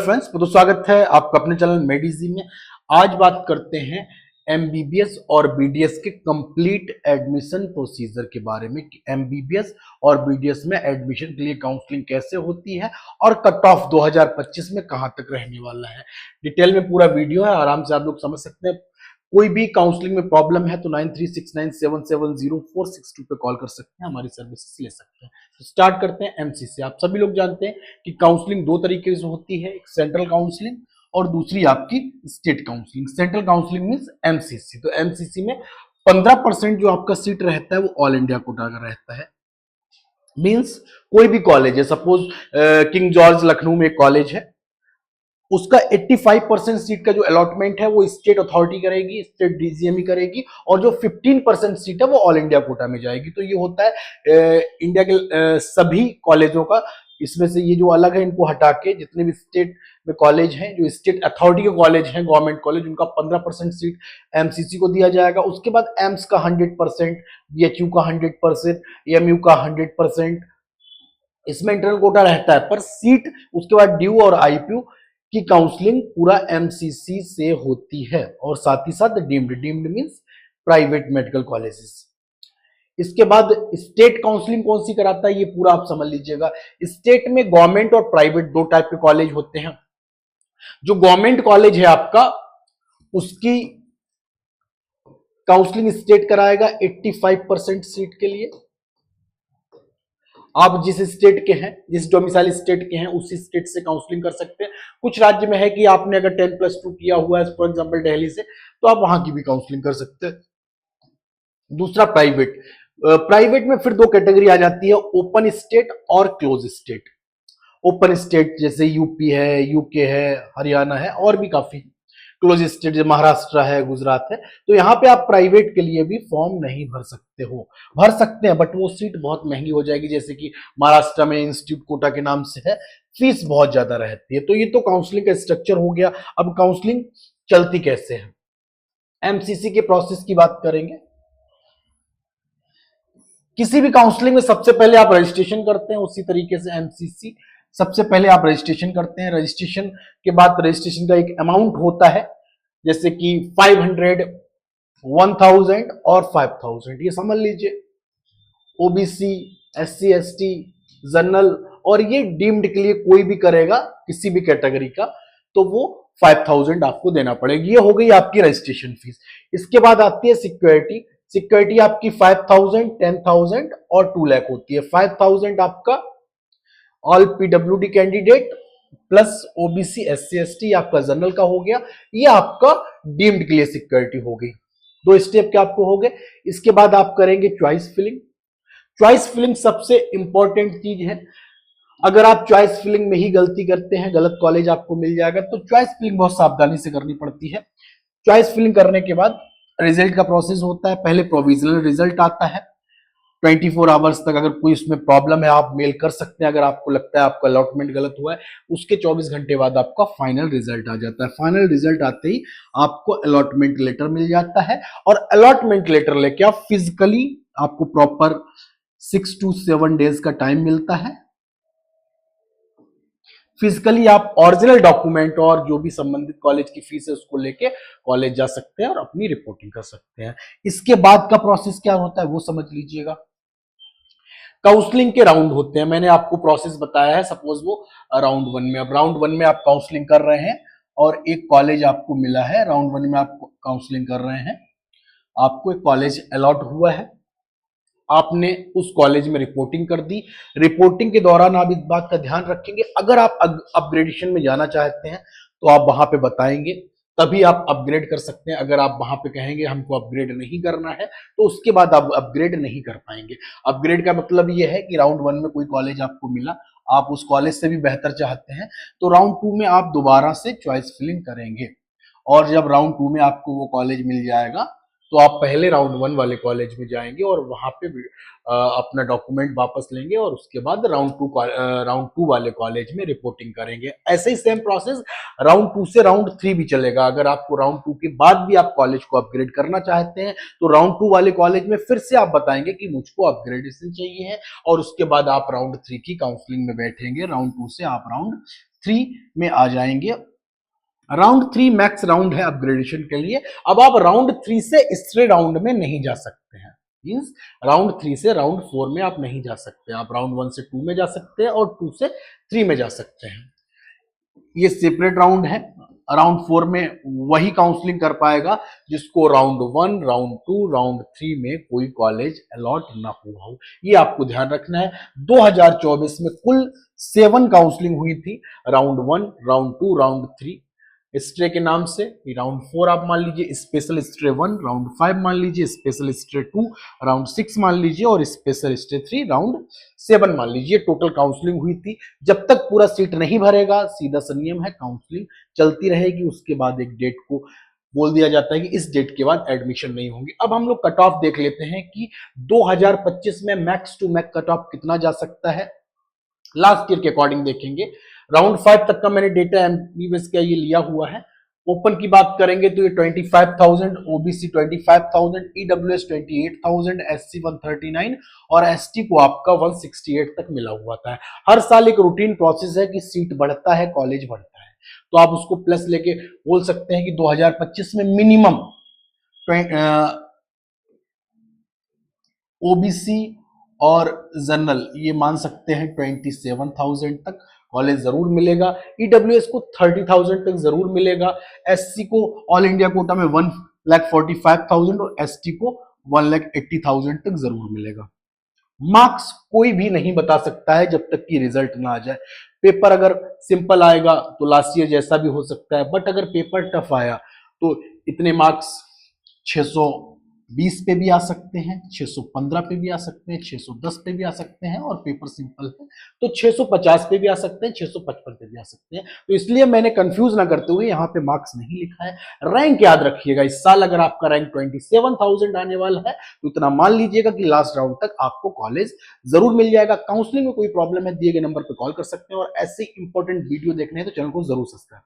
Friends, तो स्वागत है आपका अपने चैनल मेडिजी में। आज बात करते हैं एमबीबीएस और बीडीएस के कंप्लीट एडमिशन प्रोसीजर के बारे में कि एमबीबीएस और बीडीएस में एडमिशन के लिए काउंसलिंग कैसे होती है और कट ऑफ 2025 में कहां तक रहने वाला है। डिटेल में पूरा वीडियो है, आराम से आप लोग समझ सकते हैं। कोई भी काउंसलिंग में प्रॉब्लम है तो 9369770462 पे कॉल कर सकते हैं, हमारी सर्विसेज ले सकते हैं। तो स्टार्ट करते हैं एमसीसी। आप सभी लोग जानते हैं कि काउंसलिंग दो तरीके से होती है, एक सेंट्रल काउंसलिंग और दूसरी आपकी state counselling. Central counselling means MCC. तो एमसीसी में 15% जो आपका सीट रहता है वो ऑल इंडिया कोटा का रहता है। मींस कोई भी कॉलेज है, सपोज किंग जॉर्ज लखनऊ में एक कॉलेज है, उसका 85% सीट का जो अलॉटमेंट है वो स्टेट अथॉरिटी करेगी, स्टेट डीजीएमई करेगी, और जो 15% सीट है वो ऑल इंडिया कोटा में जाएगी। तो ये होता है इंडिया के सभी कॉलेजों का। इसमें से ये जो अलग है इनको हटा के जितने भी स्टेट में कॉलेज हैं, जो स्टेट अथॉरिटी के कॉलेज हैं, गवर्नमेंट कॉलेज, उनका 15% सीट एमसीसी को दिया जाएगा। उसके बाद एम्स का 100%, बीएचयू का 100%, एएमयू का 100%, इसमें इंटरनल कोटा रहता है। पर सीट उसके बाद ड्यू और आईपीयू की काउंसलिंग पूरा एमसीसी से होती है, और साथ ही साथ deemed means private medical colleges. इसके बाद स्टेट काउंसलिंग कौन सी कराता है ये पूरा आप समझ लीजिएगा। स्टेट में गवर्नमेंट और प्राइवेट दो टाइप के कॉलेज होते हैं। जो गवर्नमेंट कॉलेज है आपका, उसकी काउंसलिंग स्टेट कराएगा 85% सीट के लिए। आप जिस स्टेट के हैं, जिस डोमिसाइल स्टेट के हैं, उसी स्टेट से काउंसलिंग कर सकते हैं। कुछ राज्य में है कि आपने अगर 10+2 किया हुआ है, फॉर एग्जांपल दिल्ली से, तो आप वहां की भी काउंसलिंग कर सकते हैं। दूसरा प्राइवेट। प्राइवेट में फिर दो कैटेगरी आ जाती है, ओपन स्टेट और क्लोज स्टेट। ओपन स्टेट जैसे यूपी है, यूके है, हरियाणा है, और भी काफी। क्लोज स्टेट जैसे महाराष्ट्र है, गुजरात है। तो यहाँ पे आप प्राइवेट के लिए भी फॉर्म नहीं भर सकते हो, भर सकते हैं बट वो सीट बहुत महंगी हो जाएगी। जैसे कि महाराष्ट्र में इंस्टीट्यूट कोटा के नाम से है, फीस बहुत ज्यादा रहती है। तो ये तो काउंसलिंग का स्ट्रक्चर हो गया। अब काउंसलिंग चलती कैसे है, एमसीसी के प्रोसेस की बात करेंगे। किसी भी काउंसलिंग में सबसे पहले आप रजिस्ट्रेशन करते हैं, उसी तरीके से एमसीसी सबसे पहले आप रजिस्ट्रेशन करते हैं। रजिस्ट्रेशन के बाद रजिस्ट्रेशन का एक अमाउंट होता है, जैसे कि 500, 1000 और 5000, ये समझ लीजिए। ओबीसी, एससी, एसटी, जनरल, और ये डीम्ड के लिए कोई भी करेगा किसी भी कैटेगरी का, तो वो 5000 आपको देना पड़ेगी। ये हो गई आपकी रजिस्ट्रेशन फीस। इसके बाद आती है सिक्योरिटी। सिक्योरिटी आपकी 5000, 10,000 और 2 लाख होती है। 5000 आपका all PWD candidate plus OBC, SC, ST आपका जनरल का हो गया। ये आपका डीम्ड के लिए सिक्योरिटी हो गई। दो स्टेप के आपको हो गए। इसके बाद आप करेंगे चॉइस फिलिंग। चॉइस फिलिंग सबसे इंपॉर्टेंट चीज है। अगर आप चॉइस फिलिंग में ही गलती करते हैं, गलत कॉलेज आपको मिल जाएगा। तो चॉइस फिलिंग बहुत सावधानी से करनी पड़ती है। चॉइस फिलिंग करने के बाद रिजल्ट का प्रोसेस होता है। पहले प्रोविजनल रिजल्ट आता है। 24 आवर्स तक अगर कोई उसमें प्रॉब्लम है आप मेल कर सकते हैं। अगर आपको लगता है आपका अलॉटमेंट गलत हुआ है, उसके 24 घंटे बाद आपका फाइनल रिजल्ट आ जाता है। फाइनल रिजल्ट आते ही आपको अलॉटमेंट लेटर मिल जाता है, और अलॉटमेंट लेटर लेके आप फिजिकली, आपको प्रॉपर 6 to 7 डेज का टाइम मिलता है। फिजिकली आप ओरिजिनल डॉक्यूमेंट और जो भी संबंधित कॉलेज की फीस है उसको लेके कॉलेज जा सकते हैं और अपनी रिपोर्टिंग कर सकते हैं। इसके बाद का प्रोसेस क्या होता है वो समझ लीजिएगा। काउंसलिंग के राउंड होते हैं, मैंने आपको प्रोसेस बताया है। सपोज वो राउंड 1 में, अब राउंड 1 में आप काउंसलिंग कर रहे हैं और एक कॉलेज आपको मिला है। राउंड 1 में आप काउंसलिंग कर रहे हैं, आपको एक कॉलेज अलॉट हुआ है, आपने उस कॉलेज में रिपोर्टिंग कर दी। रिपोर्टिंग के दौरान आप इस बात का ध्यान रखेंगे, अगर आप अपग्रेडेशन में जाना चाहते हैं तो आप वहां पे बताएंगे, तभी आप अपग्रेड कर सकते हैं। अगर आप वहां पे कहेंगे हमको अपग्रेड नहीं करना है, तो उसके बाद आप अपग्रेड नहीं कर पाएंगे। अपग्रेड का मतलब ये है कि राउंड 1 में कोई कॉलेज आपको मिला, आप उस कॉलेज से भी बेहतर चाहते हैं, तो राउंड 2 में आप दोबारा से चॉइस फिलिंग करेंगे, और जब राउंड 2 में आपको वो कॉलेज मिल जाएगा तो आप पहले राउंड 1 वाले कॉलेज में जाएंगे और वहां पे अपना डॉक्यूमेंट वापस लेंगे और उसके बाद राउंड 2 वाले कॉलेज में रिपोर्टिंग करेंगे। ऐसे ही सेम प्रोसेस राउंड 2 से राउंड 3 भी चलेगा। अगर आपको राउंड 2 के बाद भी आप कॉलेज को अपग्रेड करना चाहते हैं तो राउंड 2 वाले कॉलेज में फिर से आप बताएंगे कि मुझको अपग्रेडेशन चाहिए है और उसके बाद आप राउंड 3 की काउंसलिंग में बैठेंगे। राउंड 2 से आप राउंड 3 में आ जाएंगे। राउंड 3 मैक्स राउंड है अपग्रेडेशन के लिए। अब आप राउंड 3 से स्ट्रे राउंड में नहीं जा सकते हैं। मींस राउंड 3 से राउंड 4 में आप नहीं जा सकते। आप राउंड 1 से 2 में जा सकते हैं और 2 से 3 में जा सकते हैं। ये सेपरेट राउंड है। राउंड 4 में वही काउंसलिंग कर पाएगा जिसको राउंड 1, राउंड 2, राउंड 3 में कोई कॉलेज अलॉट ना हुआ हो। ये आपको ध्यान रखना है। 2024 में कुल 7 काउंसलिंग हुई थी। राउंड 1, राउंड 2, राउंड 3 स्ट्रे के नाम से। राउंड 4 आप मान लीजिए स्पेशल स्ट्रे 1, राउंड 5 मान लीजिए स्पेशल स्ट्रे 2, राउंड 6 मान लीजिए और स्पेशल स्ट्रे 3, राउंड 7 मान लीजिए। टोटल काउंसलिंग हुई थी। जब तक पूरा सीट नहीं भरेगा, सीधा सा नियम है, काउंसलिंग चलती रहेगी। उसके बाद एक डेट को बोल दिया जाता है कि इस डेट के बाद एडमिशन नहीं होंगे। अब हम लोग कट ऑफ देख लेते हैं कि 2025 में max to max cutoff कितना जा सकता है। लास्ट ईयर के अकॉर्डिंग देखेंगे। राउंड 5 तक का मैंने डेटा एमबीबीएस का ये लिया हुआ है। ओपन की बात करेंगे तो ये 25,000, ओबीसी 25,000, ईडब्ल्यूएस 28,000, एससी 139 और एसटी को आपका 168 तक मिला हुआ था। हर साल एक रूटीन प्रोसेस है कि सीट बढ़ता है, कॉलेज बढ़ता है, तो आप उसको प्लस लेके बोल सकते हैं कि 2025 में मिनिमम ओबीसी और जनरल ये मान सकते हैं 27,000 तक कॉलेज जरूर मिलेगा। ईडब्ल्यूएस को 30,000 तक जरूर मिलेगा। एससी को ऑल इंडिया कोटा में 1,45,000 और एसटी को 1,80,000 तक जरूर मिलेगा। मार्क्स कोई भी नहीं बता सकता है जब तक कि रिजल्ट ना आ जाए। पेपर अगर सिंपल आएगा तो लास्ट ईयर जैसा भी हो सकता है, बट अगर पेपर टफ आया तो इतने मार्क्स 620 पे भी आ सकते हैं, 615 पे भी आ सकते हैं, 610 पे भी आ सकते हैं और पेपर सिंपल है तो 650 पे भी आ सकते हैं, 655 पे भी आ सकते हैं। तो इसलिए मैंने कंफ्यूज ना करते हुए यहाँ पे मार्क्स नहीं लिखा है। रैंक याद रखिएगा, इस साल अगर आपका रैंक 27,000 आने वाला है तो इतना मान लीजिएगा कि लास्ट राउंड तक आपको कॉलेज जरूर मिल जाएगा। काउंसलिंग में कोई प्रॉब्लम है, दिए गए नंबर पर कॉल कर सकते हैं और ऐसे इंपॉर्टेंट वीडियो देखने हैं तो चैनल को जरूर सब्सक्राइब